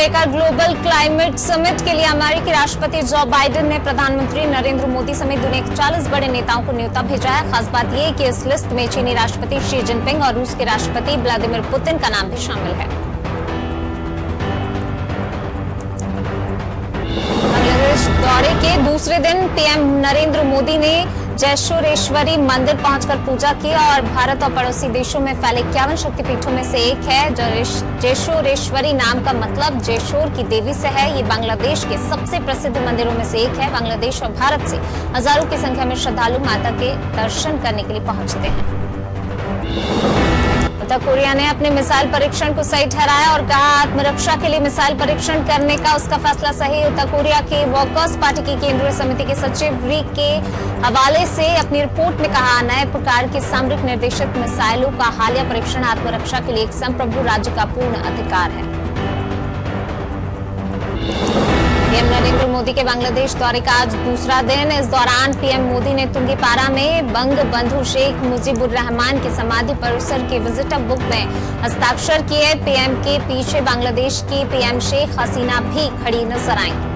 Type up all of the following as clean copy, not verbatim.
लेकर global climate summit के लिए अमेरिकी राष्ट्रपति जो बाइडेन ने प्रधानमंत्री नरेंद्र मोदी समेत दुनिया के 40 बड़े नेताओं को न्योता भेजा है। खास बात यह कि इस लिस्ट में चीनी राष्ट्रपति शी जिनपिंग और रूस के राष्ट्रपति व्लादिमीर पुतिन का नाम भी शामिल है। बांग्लादेश दौरे के दूसरे दिन पीएम नरेंद्र मोदी ने जयशोरेश्वरी मंदिर पहुंचकर पूजा की और भारत और पड़ोसी देशों में फैले 51 शक्तिपीठों में से एक है। जयशोरेश्वरी नाम का मतलब जयशोर की देवी से है। ये बांग्लादेश के सबसे प्रसिद्ध मंदिरों में से एक है। बांग्लादेश और भारत से हजारों की संख्या में श्रद्धालु माता के दर्शन करने के लिए पहुंचते हैं। उत्तर कोरिया ने अपने मिसाइल परीक्षण को सही ठहराया और कहा आत्मरक्षा के लिए मिसाइल परीक्षण करने का उसका फैसला सही। उत्तर कोरिया के वर्कर्स पार्टी की केंद्रीय समिति के सचिव री के हवाले से अपनी रिपोर्ट में कहा नए प्रकार की सामरिक निर्देशित मिसाइलों का हालिया परीक्षण आत्मरक्षा के लिए एक संप्रभु राज्य का पूर्ण अधिकार है। पीएम नरेंद्र मोदी के बांग्लादेश दौरे का आज दूसरा दिन। इस दौरान पीएम मोदी ने तुंगीपारा में बंग बंधु शेख मुजीबुर रहमान की समाधि परिसर के विजिटर बुक में हस्ताक्षर किए। पीएम के पीछे बांग्लादेश की पीएम शेख हसीना भी खड़ी नजर आईं।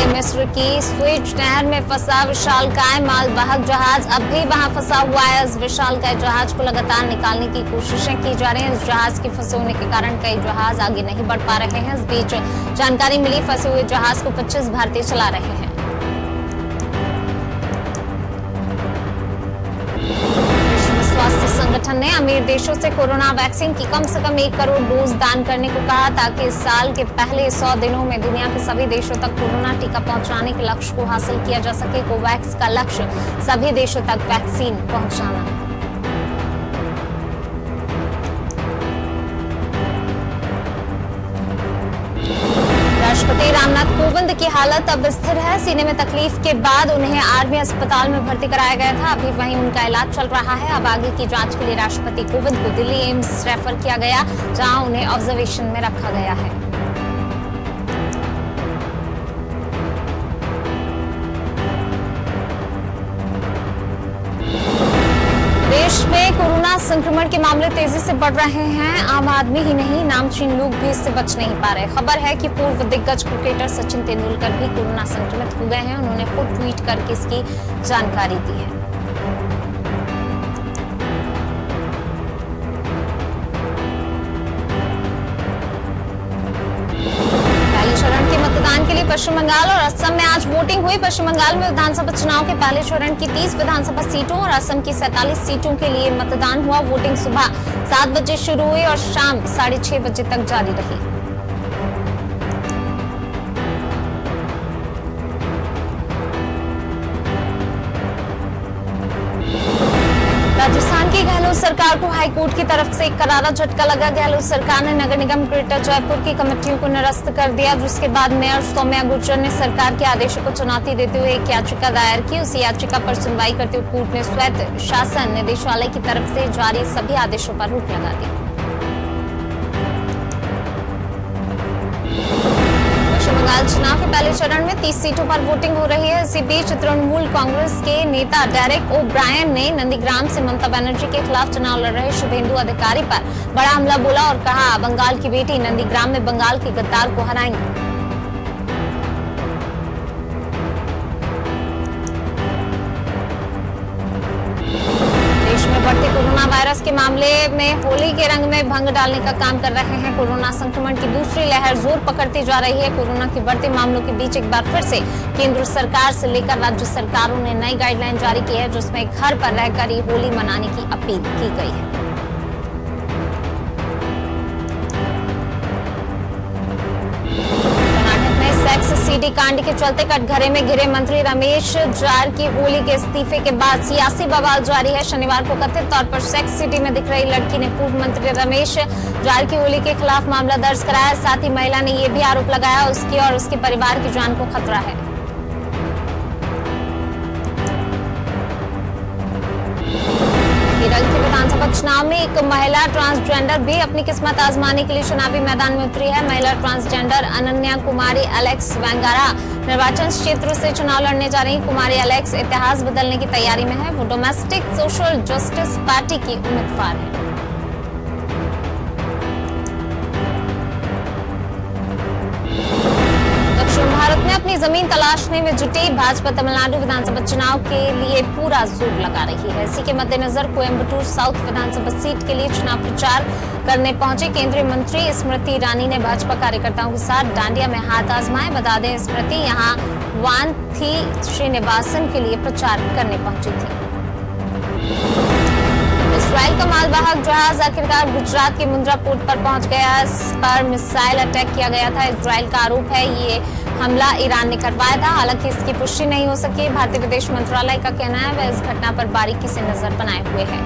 मिस्र की स्वेज नहर में फंसा विशालकाय मालवाहक जहाज अब भी वहां फंसा हुआ है। इस विशालकाय जहाज को लगातार निकालने की कोशिशें की जा रही हैं। इस जहाज के फंसे होने के कारण कई जहाज आगे नहीं बढ़ पा रहे हैं। इस बीच जानकारी मिली फंसे हुए जहाज को 25 भारतीय चला रहे हैं। स्वास्थ्य संगठन ने अमीर देशों से कोरोना वैक्सीन की कम से कम 1 करोड़ डोज दान करने को कहा ताकि इस साल के पहले 100 दिनों में दुनिया के सभी देशों तक कोरोना टीका पहुंचाने के लक्ष्य को हासिल किया जा सके। कोवैक्स का लक्ष्य सभी देशों तक वैक्सीन पहुंचाना है। राष्ट्रपति रामनाथ कोविंद की हालत अब स्थिर है। सीने में तकलीफ के बाद उन्हें आर्मी अस्पताल में भर्ती कराया गया था। अभी वहीं उनका इलाज चल रहा है। अब आगे की जांच के लिए राष्ट्रपति कोविंद को दिल्ली एम्स रेफर किया गया जहां उन्हें ऑब्जर्वेशन में रखा गया है। देश में कोरोना संक्रमण के मामले तेजी से बढ़ रहे हैं। आम आदमी ही नहीं नामचीन लोग भी इससे बच नहीं पा रहे। खबर है कि पूर्व दिग्गज क्रिकेटर सचिन तेंदुलकर भी कोरोना संक्रमित हो गए हैं। उन्होंने खुद ट्वीट करके इसकी जानकारी दी है। के लिए पश्चिम बंगाल और असम में आज वोटिंग हुई। पश्चिम बंगाल में विधानसभा चुनाव के पहले चरण की 30 विधानसभा सीटों और असम की 47 सीटों के लिए मतदान हुआ। वोटिंग सुबह 7 बजे शुरू हुई और शाम 6:30 बजे तक जारी रही। राजस्थान की गहलोत सरकार को हाईकोर्ट की तरफ से एक करारा झटका लगा। गहलोत सरकार ने नगर निगम ग्रेटर जयपुर की कमेटियों को निरस्त कर दिया, जिसके बाद मेयर सौम्या गुर्जर ने सरकार के आदेशों को चुनौती देते हुए एक याचिका दायर की। उस याचिका पर सुनवाई करते हुए कोर्ट ने स्वायत्त शासन निदेशालय की तरफ से जारी सभी आदेशों पर रोक लगा दी। बंगाल चुनाव के पहले चरण में 30 सीटों पर वोटिंग हो रही है। इसी बीच तृणमूल कांग्रेस के नेता डेरेक ओ ब्रायन ने नंदीग्राम से ममता बनर्जी के खिलाफ चुनाव लड़ रहे शुभेंदु अधिकारी पर बड़ा हमला बोला और कहा बंगाल की बेटी नंदीग्राम में बंगाल के गद्दार को हराएंगे। बढ़ते कोरोना वायरस के मामले में होली के रंग में भंग डालने का काम कर रहे हैं। कोरोना संक्रमण की दूसरी लहर जोर पकड़ती जा रही है। कोरोना के बढ़ते मामलों के बीच एक बार फिर से केंद्र सरकार से लेकर राज्य सरकारों ने नई गाइडलाइन जारी की है, जिसमें घर पर रहकर ही होली मनाने की अपील की गई है। सेक्स सीडी कांड के चलते कटघरे में घिरे मंत्री रमेश जार की होली के इस्तीफे के बाद सियासी बवाल जारी है। शनिवार को कथित तौर पर सेक्स सिटी में दिख रही लड़की ने पूर्व मंत्री रमेश जार की होली के खिलाफ मामला दर्ज कराया। साथ ही महिला ने यह भी आरोप लगाया उसकी और उसके परिवार की जान को खतरा है। केरल के विधानसभा चुनाव में एक महिला ट्रांसजेंडर भी अपनी किस्मत आजमाने के लिए चुनावी मैदान में उतरी है। महिला ट्रांसजेंडर अनन्या कुमारी एलेक्स वेंगारा निर्वाचन क्षेत्र से चुनाव लड़ने जा रही। कुमारी एलेक्स इतिहास बदलने की तैयारी में है। वो डोमेस्टिक सोशल जस्टिस पार्टी की उम्मीदवार है। भारत में अपनी जमीन तलाशने में जुटी भाजपा तमिलनाडु विधानसभा चुनाव के लिए पूरा जोर लगा रही है। इसी के मद्देनजर कोयम्बटूर साउथ विधानसभा सीट के लिए चुनाव प्रचार करने पहुंचे केंद्रीय मंत्री स्मृति ईरानी ने भाजपा कार्यकर्ताओं के साथ डांडिया में हाथ आजमाए। बता दें, स्मृति यहां वानथी श्रीनिवासन के लिए प्रचार करने पहुंची थी। इजराइल का मालवाहक जहाज आखिरकार गुजरात के मुंद्रा पोर्ट पर पहुंच गया। इस पर मिसाइल अटैक किया गया था। इजराइल का आरोप है ये हमला ईरान ने करवाया था। हालांकि इसकी पुष्टि नहीं हो सकी। भारतीय विदेश मंत्रालय का कहना है वह इस घटना पर बारीकी से नजर बनाए हुए है।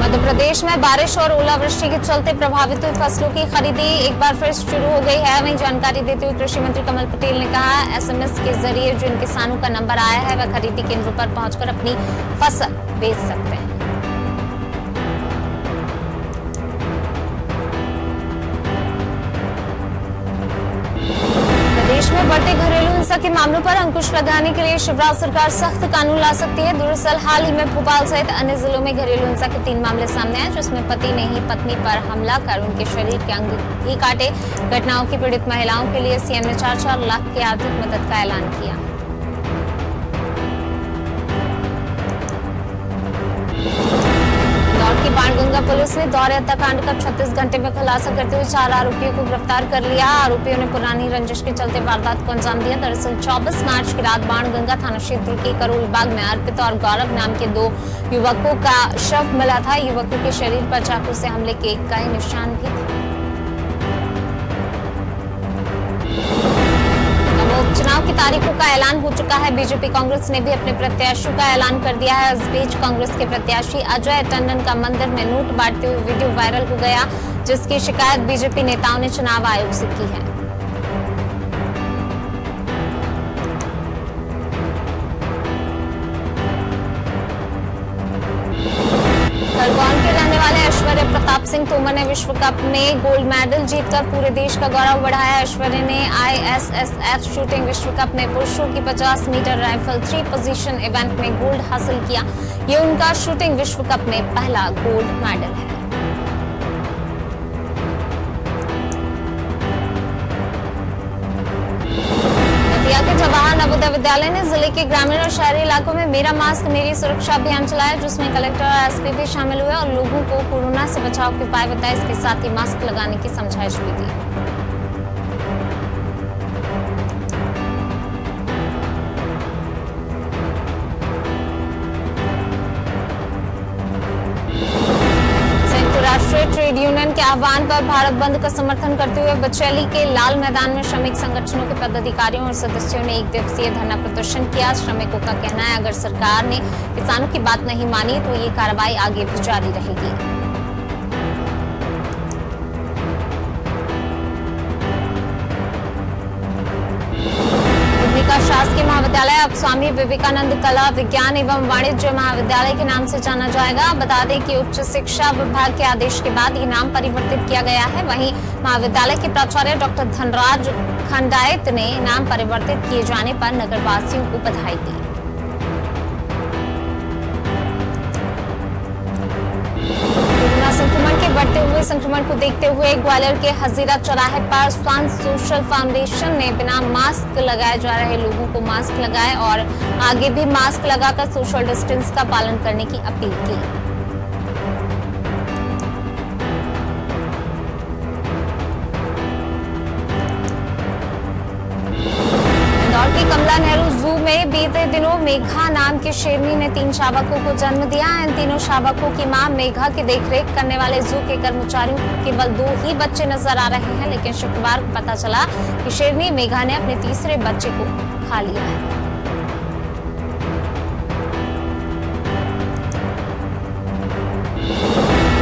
मध्य प्रदेश में बारिश और ओलावृष्टि के चलते प्रभावित हुई फसलों की खरीदी एक बार फिर शुरू हो गई है। वहीं जानकारी देते हुए कृषि मंत्री कमल पटेल ने कहा, एसएमएस के जरिए जिन किसानों का नंबर आया है वह खरीदी केंद्रों पर पहुंचकर अपनी फसल बेच सकते हैं। देश में बढ़ते घरेलू हिंसा के मामलों पर अंकुश लगाने के लिए शिवराज सरकार सख्त कानून ला सकती है। दरअसल हाल ही में भोपाल सहित अन्य जिलों में घरेलू हिंसा के 3 मामले सामने आए, जिसमें पति ने ही पत्नी पर हमला कर उनके शरीर के अंग ही काटे। घटनाओं की पीड़ित महिलाओं के लिए सीएम ने 4-4 लाख की आर्थिक मदद का ऐलान किया। बाणगंगा पुलिस ने दौरे हत्याकांड का 36 घंटे में खुलासा करते हुए 4 आरोपियों को गिरफ्तार कर लिया। आरोपियों ने पुरानी रंजिश के चलते वारदात को अंजाम दिया। दरअसल 24 मार्च की रात बाणगंगा थाना क्षेत्र के करोलबाग में अर्पित और गौरव नाम के 2 युवकों का शव मिला था। युवकों के शरीर पर चाकू से हमले के कई निशान भी थे। उपचुनाव की तारीखों का ऐलान हो चुका है। बीजेपी कांग्रेस ने भी अपने प्रत्याशियों का ऐलान कर दिया है। इस बीच कांग्रेस के प्रत्याशी अजय टंडन का मंदिर में नोट बांटते हुए वीडियो वायरल हो गया, जिसकी शिकायत बीजेपी नेताओं ने चुनाव आयोग से की है। खरगोन के रहने वाले ऐश्वर्य प्रताप सिंह तोमर ने विश्व कप में गोल्ड मेडल जीतकर पूरे देश का गौरव बढ़ाया। ऐश्वर्य ने ISSF शूटिंग विश्व कप में पुरुषों की 50 मीटर राइफल 3 पोजीशन इवेंट में गोल्ड हासिल किया। ये उनका शूटिंग विश्व कप में पहला गोल्ड मेडल है। जवाहर नवोदय विद्यालय ने जिले के ग्रामीण और शहरी इलाकों में मेरा मास्क मेरी सुरक्षा अभियान चलाया, जिसमें कलेक्टर और एसपी भी शामिल हुए और लोगों को कोरोना से बचाव के उपाय बताए। इसके साथ ही मास्क लगाने की समझाइश भी दी। राष्ट्रीय ट्रेड यूनियन के आह्वान पर भारत बंद का समर्थन करते हुए बचैली के लाल मैदान में श्रमिक संगठनों के पदाधिकारियों और सदस्यों ने 1 दिवसीय धरना प्रदर्शन किया। श्रमिकों का कहना है, अगर सरकार ने किसानों की बात नहीं मानी तो ये कार्रवाई आगे भी जारी रहेगी। शासकीय महाविद्यालय अब स्वामी विवेकानंद कला विज्ञान एवं वाणिज्य महाविद्यालय के नाम से जाना जाएगा। बता दें कि उच्च शिक्षा विभाग के आदेश के बाद ये नाम परिवर्तित किया गया है। वहीं महाविद्यालय के प्राचार्य डॉक्टर धनराज खंडायत ने नाम परिवर्तित किए जाने पर नगरवासियों को बधाई दी। संक्रमण के बढ़ते हुए संक्रमण को देखते हुए ग्वालियर के हजीरा चौराहे पर स्वान सोशल फाउंडेशन ने बिना मास्क लगाए जा रहे लोगों को मास्क लगाए और आगे भी मास्क लगाकर सोशल डिस्टेंस का पालन करने की अपील की। कमला नेहरू जू में बीते दिनों मेघा नाम की शेरनी ने 3 शावकों को जन्म दिया। इन तीनों शावकों की मां मेघा की देखरेख करने वाले जू के कर्मचारियों को केवल 2 ही बच्चे नजर आ रहे हैं, लेकिन शुक्रवार को पता चला कि शेरनी मेघा ने अपने तीसरे बच्चे को खा लिया है।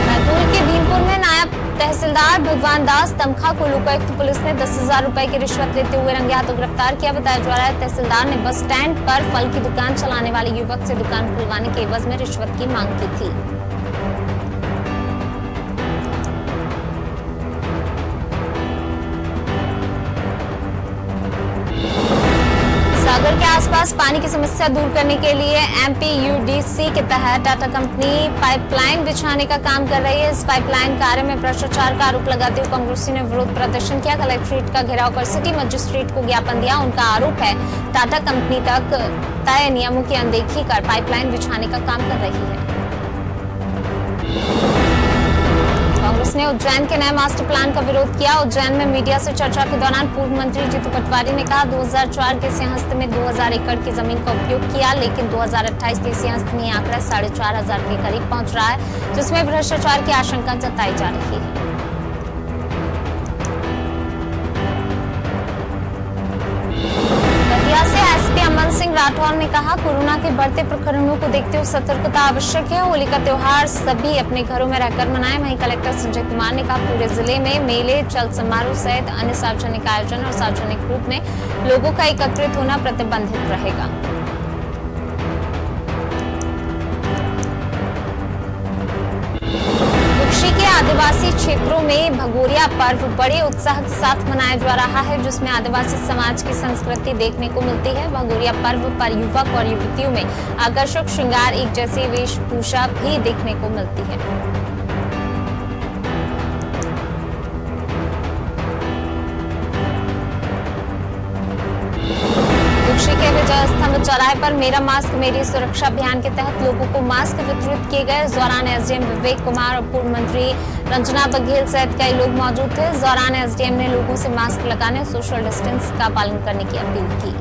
बैतूल के भीमपुर में नायब तहसीलदार तहसीलदार भगवान दास तमखा को लोकायुक्त पुलिस ने 10,000 रुपए की रिश्वत लेते हुए रंगे हाथों गिरफ्तार किया। बताया जा रहा है तहसीलदार ने बस स्टैंड पर फल की दुकान चलाने वाले युवक से दुकान खुलवाने के एवज में रिश्वत की मांग की थी। सागर के आसपास पानी की समस्या दूर करने के लिए MPUDC के तहत टाटा कंपनी पाइपलाइन बिछाने का काम कर रही है। इस पाइपलाइन कार्य में भ्रष्टाचार का आरोप लगाते हुए कांग्रेसियों ने विरोध प्रदर्शन किया। कलेक्ट्रेट का घेराव कर सिटी मजिस्ट्रेट को ज्ञापन दिया। उनका आरोप है टाटा कंपनी तक तय नियमों की अनदेखी कर पाइपलाइन बिछाने का काम कर रही है। कांग्रेस ने उज्जैन के नए मास्टर प्लान का विरोध किया। उज्जैन में मीडिया से चर्चा के दौरान पूर्व मंत्री जीतू पटवारी ने कहा 2004 के सिंहस्थ में 2000 एकड़ की जमीन का उपयोग किया, लेकिन 2028 के सिंहस्थ में आंकड़ा 4,500 के करीब पहुंच रहा है, जिसमें भ्रष्टाचार की आशंका जताई जा रही है। अमन सिंह राठौर ने कहा कोरोना के बढ़ते प्रकरणों को देखते हुए सतर्कता आवश्यक है। होली का त्योहार सभी अपने घरों में रहकर मनाएं। वहीं कलेक्टर संजय कुमार ने कहा पूरे जिले में मेले, चल समारोह सहित अन्य सार्वजनिक आयोजन और सार्वजनिक रूप में लोगों का एकत्रित होना प्रतिबंधित रहेगा। के आदिवासी क्षेत्रों में भगोरिया पर्व बड़े उत्साह के साथ मनाया जा रहा है, जिसमें आदिवासी समाज की संस्कृति देखने को मिलती है। भगोरिया पर्व पर युवक और युवतियों में आकर्षक श्रृंगार, एक जैसी वेशभूषा भी देखने को मिलती है। के विजय स्तंभ चौराहे पर मेरा मास्क मेरी सुरक्षा अभियान के तहत लोगों को मास्क वितरित किए गए। इस दौरान एसडीएम विवेक कुमार और पूर्व मंत्री रंजना बघेल सहित कई लोग मौजूद थे। इस दौरान एसडीएम ने लोगों से मास्क लगाने और सोशल डिस्टेंस का पालन करने की अपील की।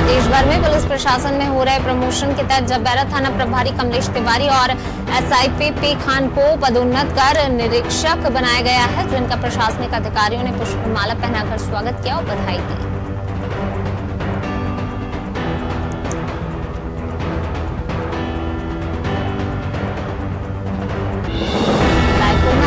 देश भर में पुलिस प्रशासन में हो रहे प्रमोशन के तहत जबैरा थाना प्रभारी कमलेश तिवारी और SIP खान को पदोन्नत कर निरीक्षक बनाया गया है, जिनका प्रशासनिक अधिकारियों ने पुष्पमाला पहनाकर स्वागत किया और बधाई दी।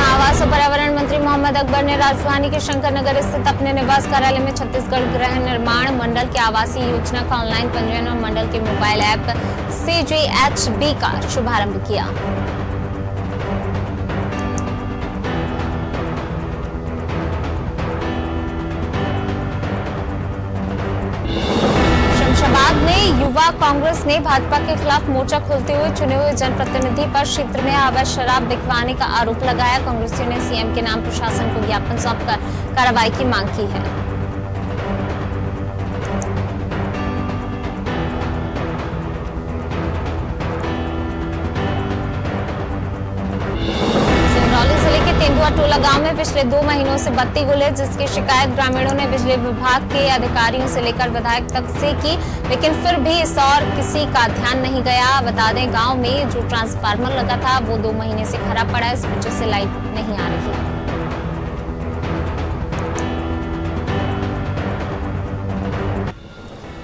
आवास और पर्यावरण मंत्री मोहम्मद अकबर ने राजधानी के शंकर नगर स्थित अपने निवास कार्यालय में छत्तीसगढ़ गृह निर्माण मंडल की आवासीय योजना का ऑनलाइन पंजीयन और मंडल के मोबाइल ऐप CGHB का शुभारंभ किया। शमशाबाद में युवा कांग्रेस ने भाजपा के खिलाफ मोर्चा खोलते हुए चुने हुए जनप्रतिनिधि पर क्षेत्र में अवैध शराब बिकवाने का आरोप लगाया। कांग्रेसियों ने सीएम के नाम प्रशासन को ज्ञापन सौंपकर कार्रवाई की मांग की है। तेंदुआ टोला गांव में पिछले 2 महीनों से बत्ती गुल है, जिसकी शिकायत ग्रामीणों ने बिजली विभाग के अधिकारियों से लेकर विधायक तक से की, लेकिन फिर भी इस और किसी का ध्यान नहीं गया। बता दें गांव में जो ट्रांसफार्मर लगा था वो 2 महीने से खराब पड़ा है, इस वजह से लाइट नहीं आ रही है।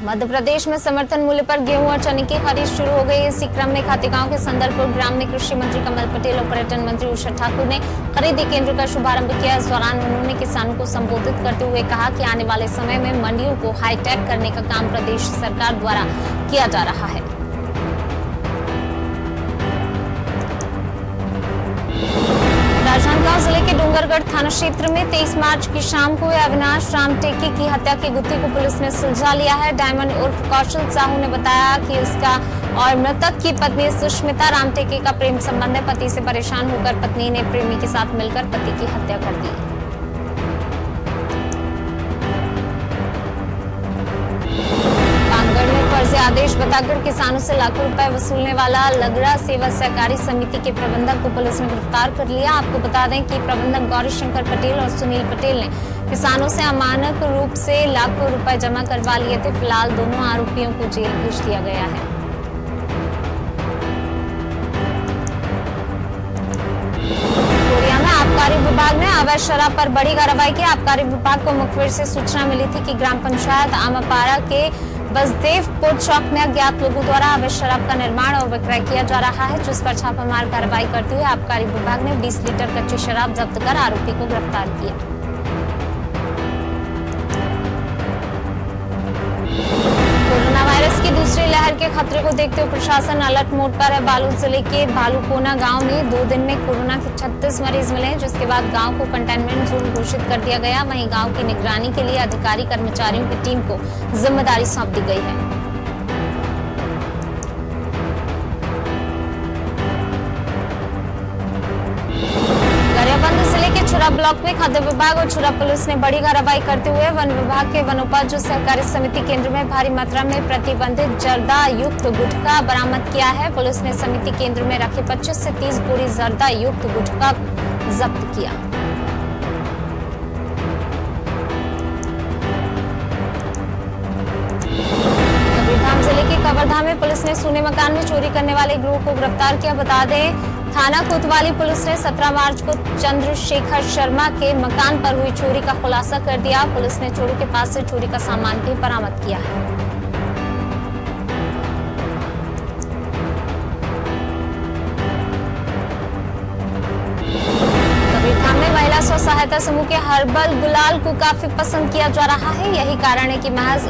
मध्य प्रदेश में समर्थन मूल्य पर गेहूं और चने की खरीद शुरू हो गई। इसी क्रम में खातेगांव के संदलपुर ग्राम में कृषि मंत्री कमल पटेल और पर्यटन मंत्री उषा ठाकुर ने खरीदी केंद्र का शुभारंभ किया। इस दौरान उन्होंने किसानों को संबोधित करते हुए कहा कि आने वाले समय में मंडियों को हाईटेक करने का काम प्रदेश सरकार द्वारा किया जा रहा है। राजनांदगांव जिले के डूंगरगढ़ थाना क्षेत्र में 23 मार्च की शाम को अविनाश रामटेके की हत्या की गुत्थी को पुलिस ने सुलझा लिया है। डायमंड उर्फ कौशल साहू ने बताया कि उसका और मृतक की पत्नी सुष्मिता रामटेके का प्रेम संबंध है। पति से परेशान होकर पत्नी ने प्रेमी के साथ मिलकर पति की हत्या कर दी। फर्जी आदेश बताकर किसानों से लाखों रुपए वसूलने वाला लगरा सेवा सहकारी समिति के प्रबंधक को पुलिस ने गिरफ्तार कर लिया। आपको बता दें कि प्रबंधक गौरी शंकर पटेल और सुनील पटेल ने किसानों से अमानक रूप से लाखों रुपए जमा करवा लिए थे। फिलहाल दोनों आरोपियों को जेल भेज दिया गया है। आबकारी विभाग ने अवैध शराब पर बड़ी कार्रवाई की। आबकारी विभाग को मुखबिर से सूचना मिली थी कि ग्राम पंचायत आमापारा के बसदेवपुर चौक में अज्ञात लोगों द्वारा अवैध शराब का निर्माण और विक्रय किया जा रहा है, जिस पर छापामार कार्रवाई करते हुए आबकारी विभाग ने 20 लीटर कच्ची शराब जब्त कर आरोपी को गिरफ्तार किया। कोरोना वायरस की दूसरी लहर के खतरे को देखते हुए प्रशासन अलर्ट मोड पर है। बालोद जिले के भालूकोना गांव में 2 दिन में कोरोना के 36 मरीज मिले, जिसके बाद गांव को कंटेनमेंट जोन घोषित कर दिया गया। वहीं गांव की निगरानी के लिए अधिकारी कर्मचारियों की टीम को जिम्मेदारी सौंप दी गई है। गरियाबंद जिले के छुरा ब्लॉक में खाद्य विभाग और छुरा पुलिस ने बड़ी कार्रवाई करते हुए वन विभाग के वनोपज सहकारी समिति केंद्र में भारी मात्रा में प्रतिबंधित जर्दा युक्त गुटखा बरामद किया है। पुलिस ने समिति केंद्र में रखे 25 से 30 बोरी जर्दा युक्त गुटखा जब्त किया। कबीरधाम जिले के कवर्धा में पुलिस ने सोने मकान में चोरी करने वाले गिरोह को गिरफ्तार किया। बता दें, थाना कोतवाली पुलिस ने 17 मार्च को चंद्रशेखर शर्मा के मकान पर हुई चोरी का खुलासा कर दिया। पुलिस ने चोरों के पास से चोरी का सामान भी बरामद किया है। कबीरधाम में महिला स्व सहायता समूह के हर्बल गुलाल को काफी पसंद किया जा रहा है। यही कारण है कि महज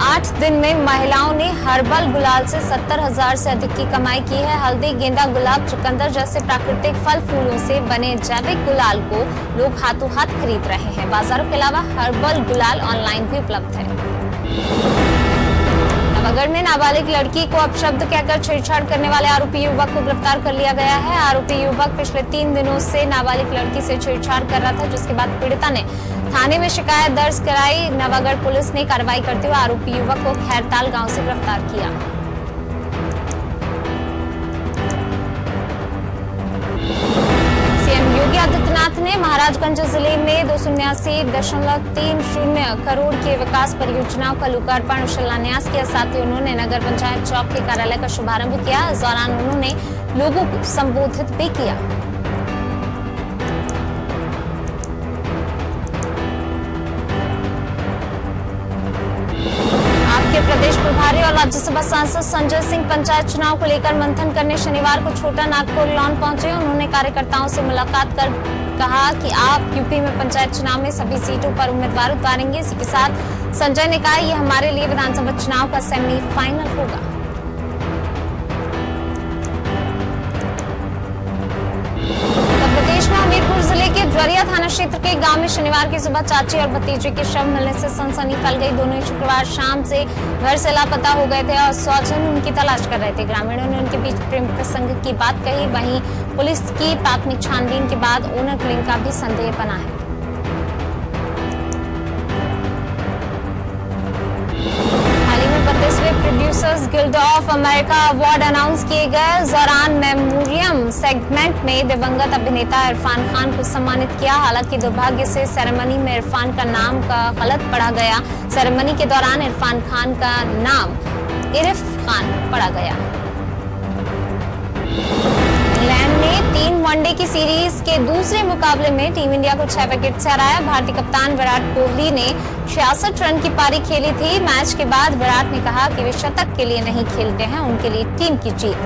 8 दिन में महिलाओं ने हर्बल गुलाल से 70,000 से अधिक की कमाई की है। हल्दी, गेंदा, गुलाब, चुकंदर जैसे प्राकृतिक फल फूलों से बने जैविक गुलाल को लोग हाथों हाथ खरीद रहे हैं। बाजारों के अलावा हर्बल गुलाल ऑनलाइन भी उपलब्ध है। नवागढ़ में नाबालिग लड़की को अपशब्द कहकर छेड़छाड़ करने वाले आरोपी युवक को गिरफ्तार कर लिया गया है। आरोपी युवक पिछले 3 दिनों से नाबालिग लड़की से छेड़छाड़ कर रहा था, जिसके बाद पीड़िता ने थाने में शिकायत दर्ज कराई। नवागढ़ पुलिस ने कार्रवाई करते हुए आरोपी युवक को खैरताल गांव से गिरफ्तार किया। सीएम योगी आदित्यनाथ ने महाराजगंज जिले में 279.30 करोड़ की विकास परियोजनाओं का लोकार्पण और शिलान्यास किया। साथ ही उन्होंने नगर पंचायत चौक के कार्यालय का शुभारंभ किया। इस दौरान उन्होंने लोगों को संबोधित भी किया। प्रदेश प्रभारी और राज्यसभा सांसद संजय सिंह पंचायत चुनाव को लेकर मंथन करने शनिवार को छोटा नागपुर लॉन पहुंचे। उन्होंने कार्यकर्ताओं से मुलाकात कर कहा कि आप यूपी में पंचायत चुनाव में सभी सीटों पर उम्मीदवार उतारेंगे। इसी के साथ संजय ने कहा, यह हमारे लिए विधानसभा चुनाव का सेमीफाइनल होगा। प्रदेश में हमीरपुर जिले के ज्वरिया थाना क्षेत्र के गांव में शनिवार की सुबह चाची और भतीजे के शव मिलने से सनसनी फैल गई। दोनों शुक्रवार शाम से घर से लापता हो गए थे और स्वजन उनकी तलाश कर रहे थे। ग्रामीणों ने उनके बीच प्रेम प्रसंग की बात कही। वहीं पुलिस की प्राथमिक छानबीन के बाद ओनर किलिंग का भी संदेह बना है। Producers guild of America award announce किए गए। जौरान मेमोरियम सेगमेंट में दिवंगत अभिनेता इरफान खान को सम्मानित किया। हालांकि दुर्भाग्य से सेरेमनी में इरफान का नाम का गलत पढ़ा गया। सेरेमनी के दौरान इरफान खान का नाम इरफ खान पढ़ा गया। इंग्लैंड ने 3 वनडे की सीरीज के दूसरे मुकाबले में टीम इंडिया को 6 विकेट से हराया। भारतीय कप्तान विराट कोहली ने 66 रन की पारी खेली थी। मैच के बाद विराट ने कहा कि वे शतक के लिए नहीं खेलते हैं, उनके लिए टीम की जीत